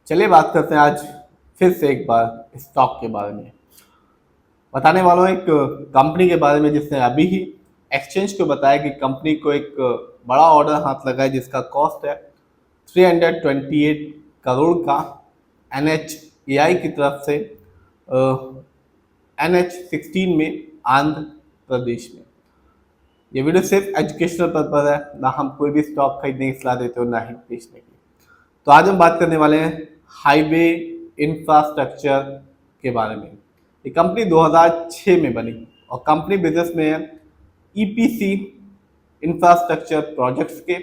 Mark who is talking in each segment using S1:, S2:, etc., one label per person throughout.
S1: चलिए बात करते हैं आज फिर से एक बार स्टॉक के बारे में। बताने वाला हूँ एक कंपनी के बारे में जिसने अभी ही एक्सचेंज को बताया कि कंपनी को एक बड़ा ऑर्डर हाथ लगा है जिसका कॉस्ट है 328 करोड़ का NHAI की तरफ से NH16 में आंध्र प्रदेश में। ये वीडियो सिर्फ एजुकेशनल पर्पज है, ना हम कोई भी स्टॉक खरीदने की सलाह देते हो ना ही बेचने की। तो आज हम बात करने वाले हैं हाईवे इंफ्रास्ट्रक्चर के बारे में। ये कंपनी 2006 में बनी और कंपनी बिजनेस में है EPC इंफ्रास्ट्रक्चर प्रोजेक्ट्स के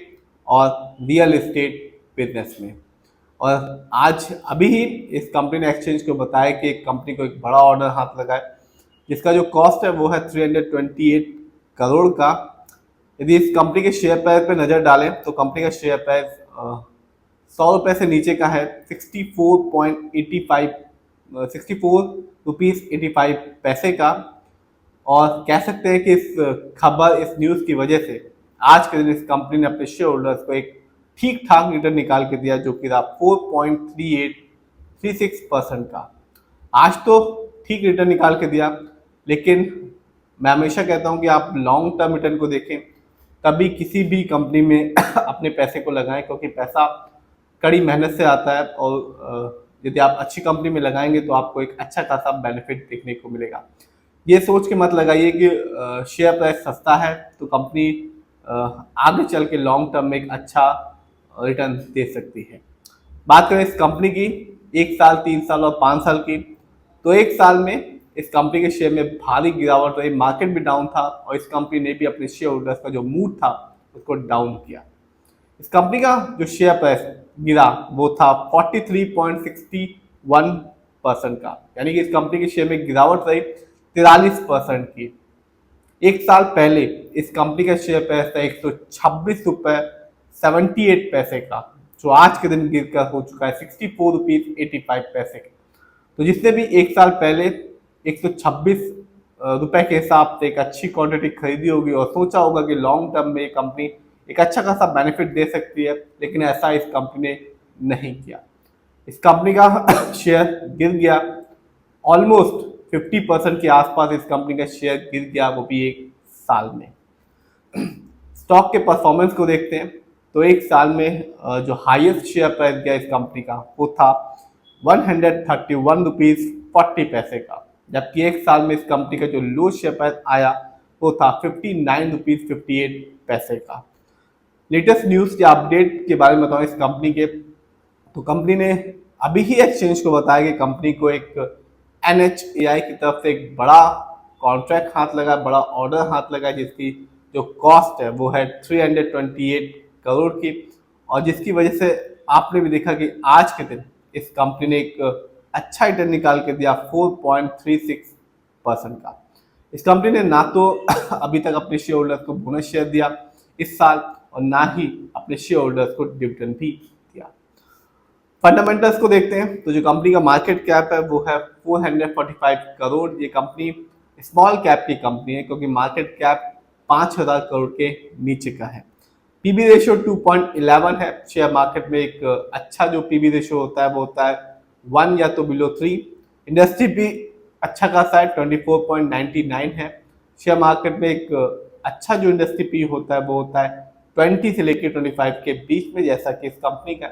S1: और रियल एस्टेट बिजनेस में। और आज अभी ही इस कंपनी ने एक्सचेंज को बताया कि एक कंपनी को एक बड़ा ऑर्डर हाथ लगा है जिसका जो कॉस्ट है वो है 328 करोड़ का। यदि इस कंपनी के शेयर प्राइस पे नज़र डालें तो कंपनी का शेयर प्राइस 100 रुपये से नीचे का है 64 रुपीज़ 85 पैसे का। और कह सकते हैं कि इस खबर इस न्यूज़ की वजह से आज के दिन इस कंपनी ने अपने शेयर होल्डर्स को एक ठीक ठाक रिटर्न निकाल के दिया जो कि था 4.3836% का। आज तो ठीक रिटर्न निकाल के दिया, लेकिन मैं हमेशा कहता हूं कि आप लॉन्ग टर्म रिटर्न को देखें, कभी किसी भी कंपनी में अपने पैसे को लगाएं, क्योंकि पैसा कड़ी मेहनत से आता है और यदि आप अच्छी कंपनी में लगाएंगे तो आपको एक अच्छा खासा बेनिफिट देखने को मिलेगा। ये सोच के मत लगाइए कि शेयर प्राइस सस्ता है तो कंपनी आगे चल के लॉन्ग टर्म में एक अच्छा रिटर्न दे सकती है। बात करें इस कंपनी की 1 साल, 3 साल और 5 साल की, तो 1 साल में इस कंपनी के शेयर में भारी गिरावट रही, मार्केट भी डाउन था और इस कंपनी ने भी अपने शेयर होल्डर्स का जो मूड था उसको डाउन किया। इस कंपनी का जो शेयर प्राइस गिरा वो था 43.61% का, यानी कि इस कंपनी के शेयर में गिरावट रही 43% की। 1 साल पहले इस कंपनी का शेयर प्राइस था 126 रुपये 78 पैसे का, जो आज के दिन गिरकर हो चुका है 64 रुपीज़ 85 पैसे का। तो जिसने भी 1 साल पहले 126 रुपये के हिसाब से एक अच्छी क्वांटिटी खरीदी होगी और सोचा होगा कि लॉन्ग टर्म में ये कंपनी एक अच्छा खासा बेनिफिट दे सकती है, लेकिन ऐसा इस कंपनी ने नहीं किया। इस कंपनी का शेयर गिर गया ऑलमोस्ट 50% के आसपास। इस कंपनी का शेयर गिर गया, वो भी 1 साल में। स्टॉक के परफॉर्मेंस को देखते हैं तो 1 साल में जो हाईएस्ट शेयर प्राइस गया इस कंपनी का वो था 131 रुपीज़ 40 पैसे का, जबकि 1 साल में इस कंपनी का जो लो शेयर प्राइस आया वो था 59 रुपीज़ 58 पैसे का। लेटेस्ट न्यूज़ के अपडेट के बारे में बताऊँ इस कंपनी के, तो कंपनी ने अभी ही एक्सचेंज को बताया कि कंपनी को एक NHAI की तरफ से एक बड़ा कॉन्ट्रैक्ट हाथ लगा, बड़ा ऑर्डर हाथ लगा, जिसकी जो कॉस्ट है वो है 328 करोड़ की, और जिसकी वजह से आपने भी देखा कि आज के दिन इस कंपनी ने एक अच्छा रिटर्न निकाल के दिया 4.36% का। इस कंपनी ने ना तो अभी तक अपने शेयर होल्डर्स को बोनस शेयर दिया इस साल और ना ही अपने शेयर होल्डर्स को डिविडेंड भी दिया। फंडामेंटल्स को देखते हैं तो जो कंपनी का मार्केट कैप है वो है 445 करोड़। ये कंपनी स्मॉल कैप की कंपनी है क्योंकि मार्केट कैप 5,000 करोड़ के नीचे का है। पीबी रेशियो 2.11 है। शेयर मार्केट में एक अच्छा जो पीबी रेशियो होता है वो होता है 1 या तो बिलो 3। इंडस्ट्री भी अच्छा खासा है, 24.99 है। शेयर मार्केट में एक अच्छा जो इंडस्ट्री पी होता है वो होता है 20 से लेकर 25 के बीच में, जैसा कि इस कंपनी का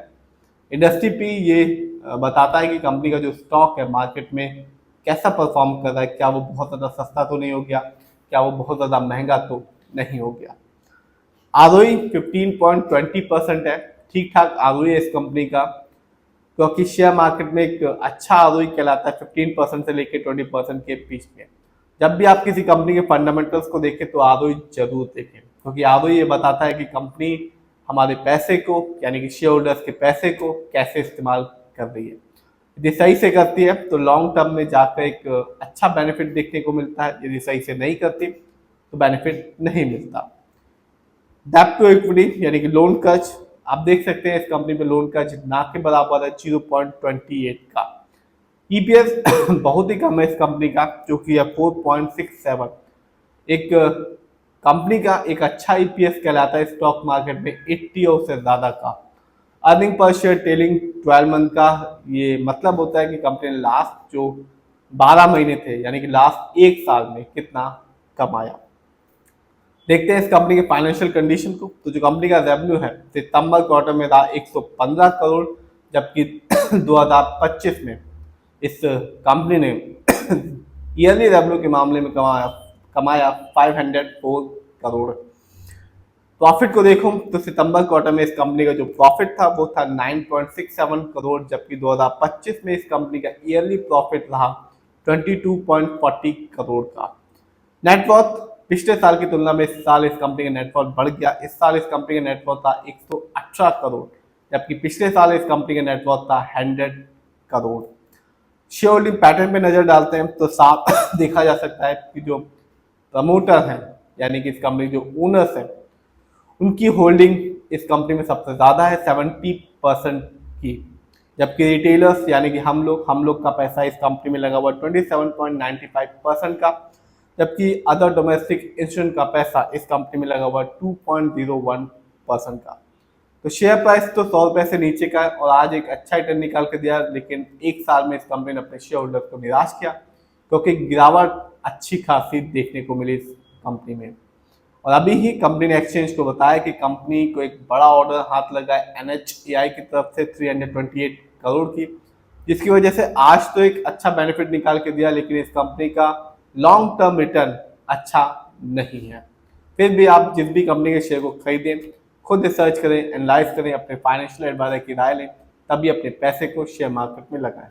S1: इंडस्ट्री पी ये बताता है कि कंपनी का जो स्टॉक है मार्केट में कैसा परफॉर्म कर रहा है, क्या वो बहुत ज़्यादा सस्ता तो नहीं हो गया, क्या वो बहुत ज़्यादा महंगा तो नहीं हो गया। ROE 15.20% है, ठीक ठाक ROE है इस कंपनी का, क्योंकि शेयर मार्केट में एक अच्छा ROE कहलाता है 15% से लेकर 20% के बीच में। जब भी आप किसी कंपनी के फंडामेंटल्स को देखें तो ROE जरूर देखें, क्योंकि ROE ये बताता है कि कंपनी हमारे पैसे को यानी कि शेयर होल्डर्स के पैसे को कैसे इस्तेमाल कर रही है। यदि सही से करती है तो लॉन्ग टर्म में जाकर एक अच्छा बेनिफिट देखने को मिलता है, यदि सही से नहीं करती तो बेनिफिट नहीं मिलता। डेब्ट टू इक्विटी यानी कि लोन कर्ज, आप देख सकते हैं इस कंपनी में लोन कर्ज ना के बराबर है 0.28 का। EPS बहुत ही कम है इस कंपनी का जो कि है 4.67। एक कंपनी का एक अच्छा EPS कहलाता है स्टॉक मार्केट में 80 और उससे ज़्यादा का। Earning per share telling 12 month का ये मतलब होता है कि कंपनी ने लास्ट जो 12 महीने थे यानी कि लास्ट एक साल में कितना कमाया। देखते हैं इस कंपनी के फाइनेंशियल कंडीशन को। तो जो कंपनी का रेवेन्यू है सितंबर क्वार्टर में था 115 करोड़, जबकि 2025 में इस कंपनी ने ईयरली रेवेन्यू के मामले में कमाया 504 करोड़। प्रॉफिट को देखो तो सितंबर क्वार्टर में इस कंपनी का जो प्रॉफिट था वो था 9.67 करोड़, जबकि 2025 में इस कंपनी का ईयरली प्रॉफिट रहा 22.40 करोड़ का। नेटवर्थ पिछले साल की तुलना में इस साल इस कंपनी का नेटवर्थ बढ़ गया। इस साल इस कंपनी का नेटवर्थ था 118 करोड़, जबकि पिछले साल इस कंपनी का नेटवर्थ था 100 करोड़। शेयर होल्डिंग पैटर्न पे नजर डालते हैं तो साफ देखा जा सकता है कि जो प्रमोटर हैं यानी कि इस कंपनी जो ओनर्स हैं उनकी होल्डिंग इस कंपनी में सबसे ज्यादा है 70% की, जबकि रिटेलर्स यानी कि हम लोग का पैसा इस कंपनी में लगा हुआ 27.95% का, जबकि अदर डोमेस्टिक इंस्टीट्यूशन का पैसा इस कंपनी में लगा हुआ 2.01% का। तो शेयर प्राइस तो 100 रुपए से नीचे का है और आज एक अच्छा रिटर्न निकाल के दिया, लेकिन एक साल में इस कंपनी ने अपने शेयर होल्डर्स को निराश किया क्योंकि गिरावट अच्छी खासी देखने को मिली इस कंपनी में। और अभी ही कंपनी ने एक्सचेंज को बताया कि कंपनी को एक बड़ा ऑर्डर हाथ लगा है NHAI की तरफ से 328 करोड़ की, जिसकी वजह से आज तो एक अच्छा बेनिफिट निकाल के दिया, लेकिन इस कंपनी का लॉन्ग टर्म रिटर्न अच्छा नहीं है। फिर भी आप जिस भी कंपनी के शेयर को खरीदें खुद रिसर्च करें, एनालाइज करें, अपने फाइनेंशियल एडवाइजर की राय लें, तभी अपने पैसे को शेयर मार्केट में लगाएं।